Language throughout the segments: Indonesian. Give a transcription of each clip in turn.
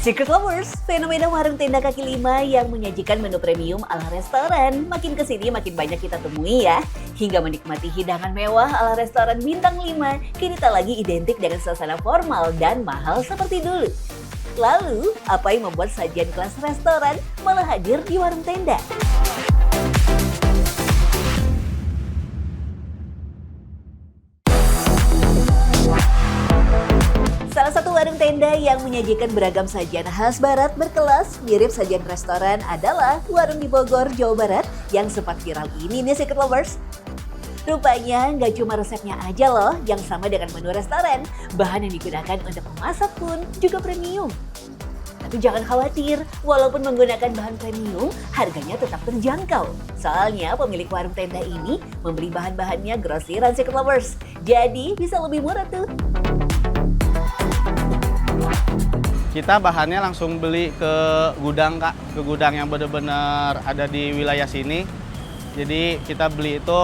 Secret Lovers, fenomena warung tenda kaki lima yang menyajikan menu premium ala restoran makin kesini makin banyak kita temui ya. Hingga menikmati hidangan mewah ala restoran bintang 5 kini tak lagi identik dengan suasana formal dan mahal seperti dulu. Lalu, apa yang membuat sajian kelas restoran malah hadir di warung tenda? Salah satu warung tenda yang menyajikan beragam sajian khas barat berkelas mirip sajian restoran adalah warung di Bogor, Jawa Barat yang sempat viral ini nih Secret Lovers. Rupanya nggak cuma resepnya aja loh yang sama dengan menu restoran, bahan yang digunakan untuk memasak pun juga premium. Tapi jangan khawatir, walaupun menggunakan bahan premium, harganya tetap terjangkau. Soalnya pemilik warung tenda ini membeli bahan-bahannya grosiran Secret Lovers, jadi bisa lebih murah tuh. Kita bahannya langsung beli ke gudang Kak, ke gudang yang benar-benar ada di wilayah sini. Jadi kita beli itu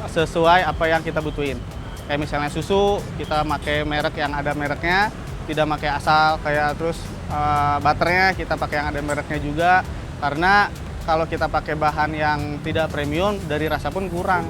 sesuai apa yang kita butuhin. Kayak misalnya susu, kita pakai merek yang ada mereknya, tidak pakai asal kayak terus butternya kita pakai yang ada mereknya juga. Karena kalau kita pakai bahan yang tidak premium, dari rasa pun kurang.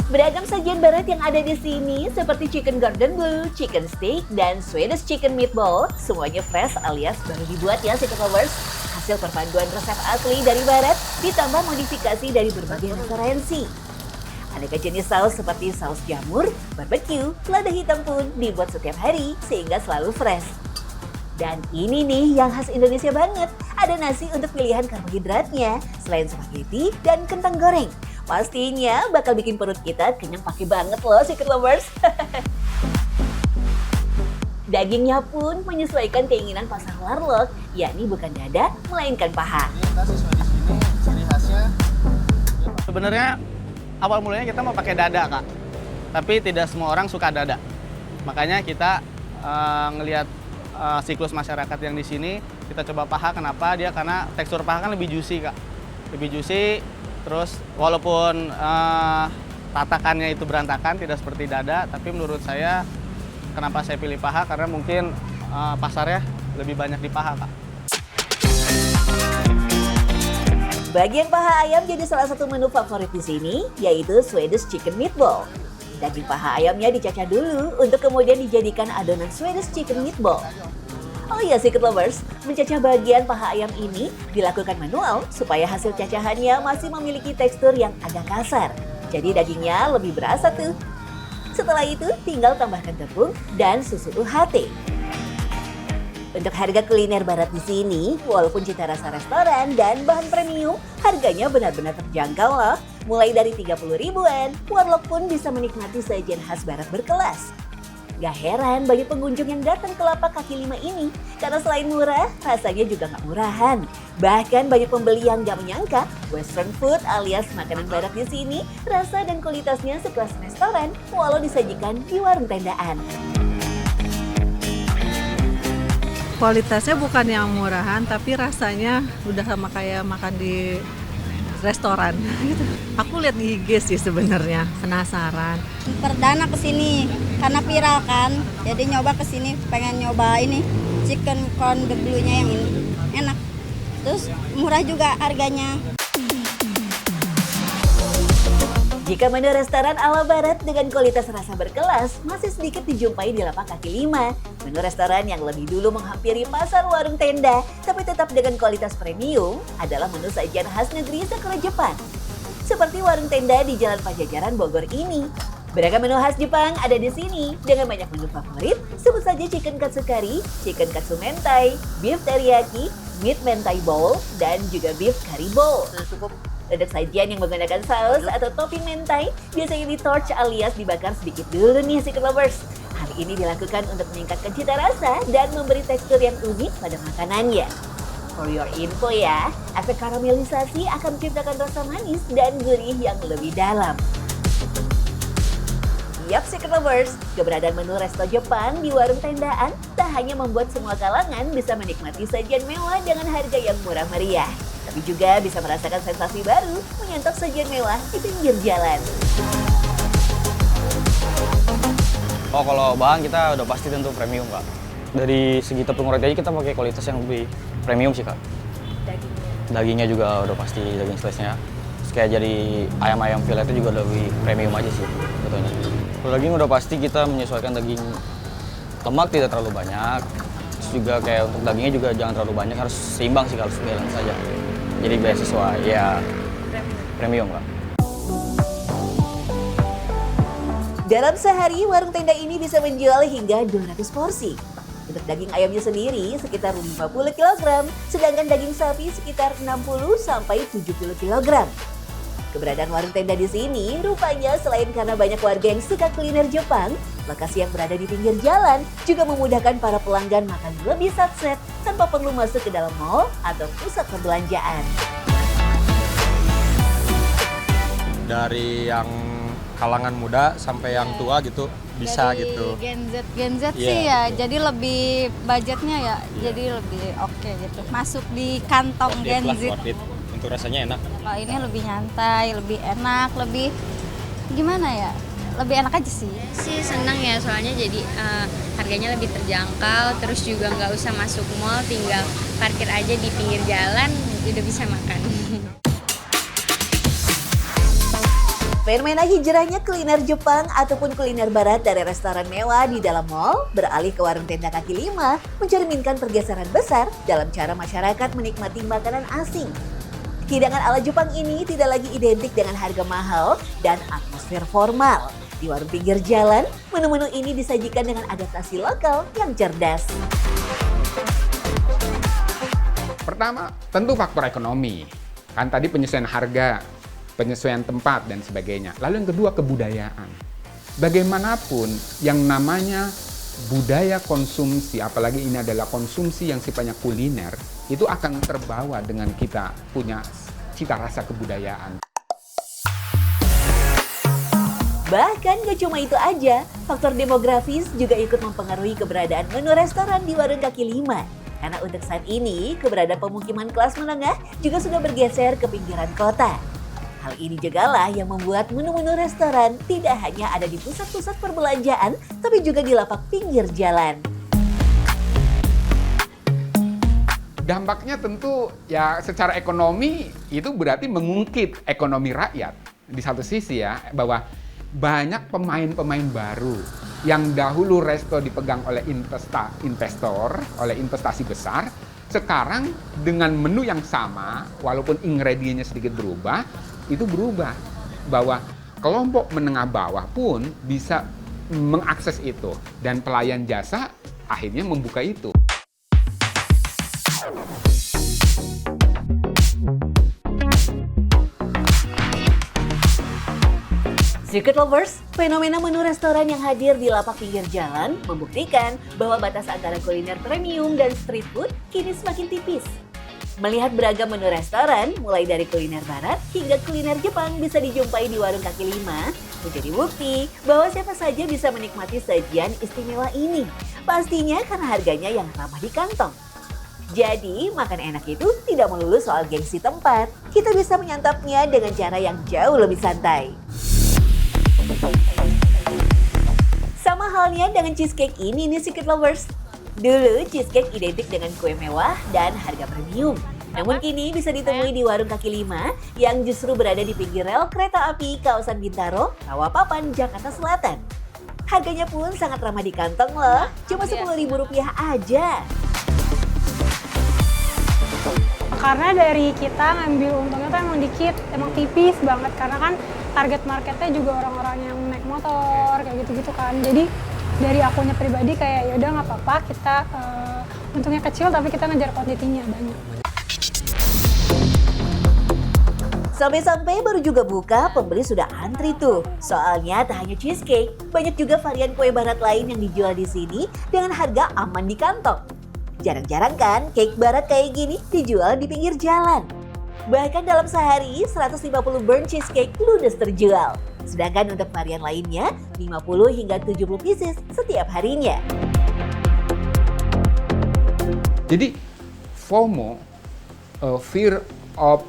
Beragam sajian barat yang ada di sini seperti chicken Gordon Bleu, chicken steak, dan Swedish chicken meatball semuanya fresh alias baru dibuat ya Secret Lovers. Hasil perpaduan resep asli dari barat ditambah modifikasi dari berbagai referensi. Aneka jenis saus seperti saus jamur, barbecue, lada hitam pun dibuat setiap hari sehingga selalu fresh. Dan ini nih yang khas Indonesia banget, ada nasi untuk pilihan karbohidratnya selain spaghetti dan kentang goreng. Pastinya bakal bikin perut kita kenyang pakai banget loh Secret Lovers. Dagingnya pun menyesuaikan keinginan pasar warlock, yakni bukan dada, melainkan paha. Kita sesuai di sini, ciri khasnya. Sebenarnya awal mulanya kita mau pakai dada Kak, tapi tidak semua orang suka dada. Makanya kita ngelihat siklus masyarakat yang di sini, kita coba paha. Kenapa? Karena tekstur paha kan lebih juicy Kak, lebih juicy. Terus walaupun tatakannya itu berantakan, tidak seperti dada, tapi menurut saya kenapa saya pilih paha, karena mungkin pasarnya lebih banyak di paha Kak. Bagian paha ayam jadi salah satu menu favorit di sini, yaitu Swedish chicken meatball. Daging paha ayamnya dicacah dulu untuk kemudian dijadikan adonan Swedish chicken meatball. Oh iya Secret Lovers, mencacah bagian paha ayam ini dilakukan manual supaya hasil cacahannya masih memiliki tekstur yang agak kasar. Jadi dagingnya lebih berasa tuh. Setelah itu tinggal tambahkan tepung dan susu UHT. Untuk harga kuliner barat di sini, walaupun cita rasa restoran dan bahan premium, harganya benar-benar terjangkau loh. Mulai dari 30 ribuan, warlock pun bisa menikmati sajian khas barat berkelas. Gak heran banyak pengunjung yang datang ke lapak kaki lima ini, karena selain murah, rasanya juga gak murahan. Bahkan banyak pembeli yang gak menyangka western food alias makanan barat di sini rasa dan kualitasnya sekelas restoran walau disajikan di warung tendaan. Kualitasnya bukan yang murahan, tapi rasanya udah sama kayak makan di restoran gitu. Aku lihat di IG sih sebenarnya, penasaran. Perdana kesini karena viral kan, jadi nyoba kesini pengen nyoba ini chicken Gordon Bleu-nya yang ini enak, terus murah juga harganya. Jika menu restoran ala barat dengan kualitas rasa berkelas masih sedikit dijumpai di lapak kaki lima, menu restoran yang lebih dulu menghampiri pasar warung tenda tapi tetap dengan kualitas premium adalah menu sajian khas negeri Sakura Jepang. Seperti warung tenda di Jalan Pajajaran Bogor ini. Beragam menu khas Jepang ada di sini dengan banyak menu favorit, sebut saja chicken katsu curry, chicken katsu mentai, beef teriyaki, meat mentai bowl, dan juga beef curry bowl. Cukup untuk sajian yang menggunakan saus atau topping mentai, biasanya di-torch alias dibakar sedikit dulu nih Secret Lovers. Hal ini dilakukan untuk meningkatkan cita rasa dan memberi tekstur yang unik pada makanannya. For your info ya, efek karamelisasi akan menciptakan rasa manis dan gurih yang lebih dalam. Yap Secret Lovers, keberadaan menu resto Jepang di warung tendaan tak hanya membuat semua kalangan bisa menikmati sajian mewah dengan harga yang murah meriah, tapi juga bisa merasakan sensasi baru menyantap sajian mewah di pinggir jalan. Oh, kalau bahan kita udah pasti tentu premium, Kak. Dari segi tepung roti aja kita pakai kualitas yang lebih premium sih, Kak. Dagingnya juga udah pasti daging slice-nya. Terus kayak jadi ayam-ayam filletnya juga lebih premium aja sih betulnya. Kalau daging udah pasti kita menyesuaikan daging lemak tidak terlalu banyak. Terus juga kayak untuk dagingnya juga jangan terlalu banyak, harus seimbang sih, harus balance saja. Jadi biar sesuai, ya premium, Kak. Dalam sehari, warung tenda ini bisa menjual hingga 200 porsi. Untuk daging ayamnya sendiri sekitar 50 kg, sedangkan daging sapi sekitar 60 sampai 70 kg. Keberadaan warung tenda di sini rupanya selain karena banyak warga yang suka kuliner Jepang, lokasi yang berada di pinggir jalan juga memudahkan para pelanggan makan lebih satset tanpa perlu masuk ke dalam mall atau pusat perbelanjaan. Dari yang kalangan muda sampai yang tua gitu bisa dari gitu. Gen Z sih ya, jadi lebih budgetnya ya, jadi lebih oke gitu. Masuk di kantong Gen Z. Untuk rasanya enak. Kalau ini lebih nyantai, lebih enak, lebih gimana ya? Lebih enak aja sih. Sih senang ya, soalnya jadi harganya lebih terjangkau, terus juga nggak usah masuk mall, tinggal parkir aja di pinggir jalan, udah bisa makan. Fenomena hijrahnya kuliner Jepang ataupun kuliner barat dari restoran mewah di dalam mall beralih ke warung tenda kaki lima mencerminkan pergeseran besar dalam cara masyarakat menikmati makanan asing. Hidangan ala Jepang ini tidak lagi identik dengan harga mahal dan atmosfer formal. Di warung pinggir jalan, menu-menu ini disajikan dengan adaptasi lokal yang cerdas. Pertama, tentu faktor ekonomi. Kan tadi penyesuaian harga, penyesuaian tempat, dan sebagainya. Lalu yang kedua, kebudayaan. Bagaimanapun yang namanya budaya konsumsi, apalagi ini adalah konsumsi yang sifatnya kuliner, itu akan terbawa dengan kita punya cita rasa kebudayaan. Bahkan gak cuma itu aja, faktor demografis juga ikut mempengaruhi keberadaan menu restoran di warung kaki lima. Karena untuk saat ini, keberadaan pemukiman kelas menengah juga sudah bergeser ke pinggiran kota. Hal ini juga lah yang membuat menu-menu restoran tidak hanya ada di pusat-pusat perbelanjaan, tapi juga di lapak pinggir jalan. Dampaknya tentu ya secara ekonomi itu berarti mengungkit ekonomi rakyat. Di satu sisi ya, bahwa banyak pemain-pemain baru yang dahulu resto dipegang oleh investor, oleh investasi besar, sekarang dengan menu yang sama, walaupun ingredientnya sedikit berubah, itu berubah. Bahwa kelompok menengah bawah pun bisa mengakses itu. Dan pelayan jasa akhirnya membuka itu. Circuit Lovers, fenomena menu restoran yang hadir di lapak pinggir jalan membuktikan bahwa batas antara kuliner premium dan street food kini semakin tipis. Melihat beragam menu restoran, mulai dari kuliner barat hingga kuliner Jepang bisa dijumpai di warung kaki lima, menjadi bukti bahwa siapa saja bisa menikmati sajian istimewa ini. Pastinya karena harganya yang ramah di kantong. Jadi, makan enak itu tidak melulu soal gengsi tempat. Kita bisa menyantapnya dengan cara yang jauh lebih santai. Sama halnya dengan cheesecake ini nih Circuit Lovers. Dulu cheesecake identik dengan kue mewah dan harga premium. Namun kini bisa ditemui di warung kaki lima yang justru berada di pinggir rel kereta api kawasan Bintaro, Rawapapan, Jakarta Selatan. Harganya pun sangat ramah di kantong loh, cuma Rp10.000 aja. Karena dari kita ngambil untungnya tuh emang dikit, emang tipis banget. Karena kan target marketnya juga orang-orang yang naik motor, kayak gitu-gitu kan. Jadi dari akunya pribadi kayak yaudah nggak apa-apa, kita untungnya kecil tapi kita ngejar kuantitinya banyak. Sampai-sampai baru juga buka, pembeli sudah antri tuh. Soalnya tak hanya cheesecake, banyak juga varian kue barat lain yang dijual di sini dengan harga aman di kantong. Jarang-jarang kan cake barat kayak gini dijual di pinggir jalan. Bahkan dalam sehari, 150 burnt cheesecake ludes terjual. Sedangkan untuk varian lainnya, 50 hingga 70 pieces setiap harinya. Jadi FOMO, fear of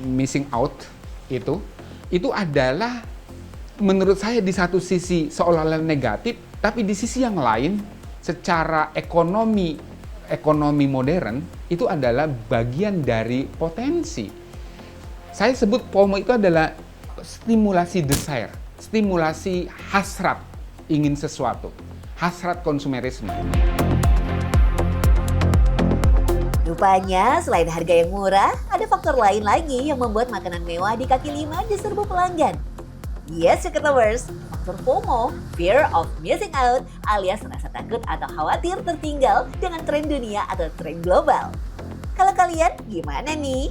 missing out, itu adalah menurut saya di satu sisi seolah-olah negatif, tapi di sisi yang lain secara ekonomi modern itu adalah bagian dari potensi. Saya sebut FOMO itu adalah stimulasi desire, stimulasi hasrat ingin sesuatu, hasrat konsumerisme. Rupanya, selain harga yang murah, ada faktor lain lagi yang membuat makanan mewah di kaki lima diserbu pelanggan. Yes, Chicken Lovers, faktor FOMO, fear of missing out, alias rasa takut atau khawatir tertinggal dengan tren dunia atau tren global. Kalau kalian gimana nih?